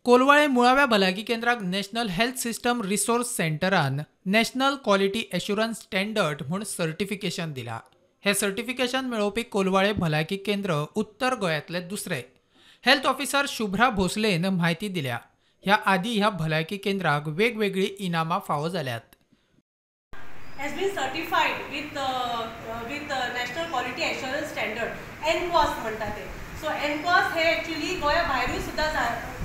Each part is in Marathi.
कोलवाळे मुळाव्या भलायकी केंद्राक नॅशनल हेल्थ सिस्टम रिसोर्स सेंटरान नॅशनल क्वालिटी एश्युरन्स स्टँडर्ड म्हूण सर्टिफिकेशन दिला। हे सर्टिफिकेशन मेळोवपी कोलवाळे भलायकी केंद्र उत्तर गोंयांतले दुसरे। हेल्थ ऑफिसर शुभ्रा भोसलेन म्हायती दिल्या। ह्या आदी ह्या भलायकी केंद्राक वेगवेगळी इनामां फावो जाल्यात। has been certified with National Quality Assurance Standard NQAS म्हणतात ते। So NQAS हे actually गोया भायरूय सुद्धा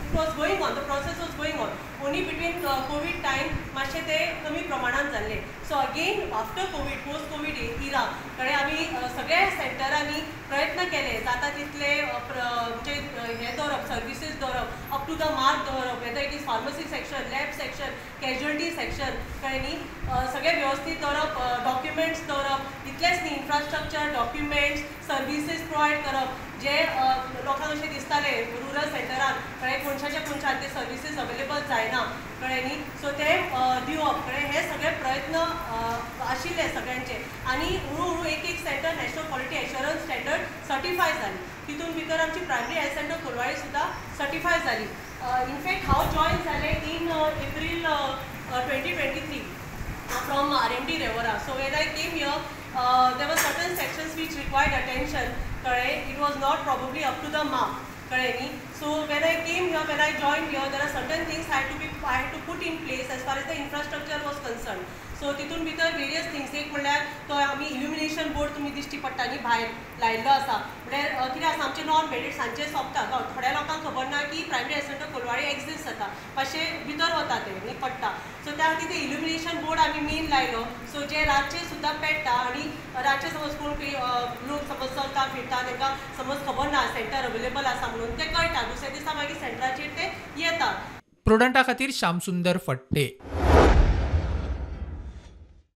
it was going on, the process was going on, only between COVID time मातशे ते कमी प्रमाणात जाल्ले। So again after COVID, post COVID era कडे आम्ही सगळ्या सेंटरांनी प्रयत्न केले जाता तितले म्हणजे हे दवरप सर्विसेस दवरप अप टू द मार्क दवरप, whether it is pharmacy section, lab section, casualty section कळ्ळें सगळे व्यवस्थित दवरप, डॉक्युमेंट्स दवरप, इतलेच न्ही इन्फ्रास्ट्रक्चर, डॉक्युमेंट्स, सर्विसेस प्रोवायड करप जे लोकांक अशें दिसताले रुरल सेंटरान कळ्ळें कोणशाच्या कोणशान ते सर्विसेस अवेलेबल जायना कळ्ळें न्ही। सो ते दिवप कळ्ळें हे सगळे प्रयत्न आशिल्ले सगळ्यांचे आनी हळू हळू एक एक centre national quality assurance standard certify जाली। तितून भितर आमची प्रायमरी हेल्थ सेंटर कोलवाळे सुद्धा सर्टिफाय जाली। इनफॅक्ट हांव जॉइन जाले in April 2023 from RMD Revora. So when I came here, there were certain sections which required attention. Correct? It was not probably up to the mark. Correct? So when I came here, when I joined here, there are certain things I had to put in place as far as the infrastructure was concerned. So तितून भितर वेरियस थिंग्स एक म्हणल्यार तो आमी इल्युमिनेशन बोर्ड तुमी दिश्टी पडटा न्ही भायर लायल्लो आसा म्हणल्यार कितें आसा आमचे नॉन मेडिट सांजचे सोंपता थोड्या लोकांक खबर ना की primary health centre Colvale exist जाता मातशें भितर वता ते न्ही पडटा। सो त्या खातीर ते इल्युमिनेशन बोर्ड आमी मेन लायलो। सो जे रातचे सुद्दां पेट्टा आनी रातचे समज कोण लोक समज चलता फिरता तांकां समज खबर ना सेंटर अवेलेबल आसा म्हणून ते कळटा दुसऱ्या दिसा मागीर सेंटराचेर ते येता। प्रुडंटा खातीर श्यामसुंदर फडते।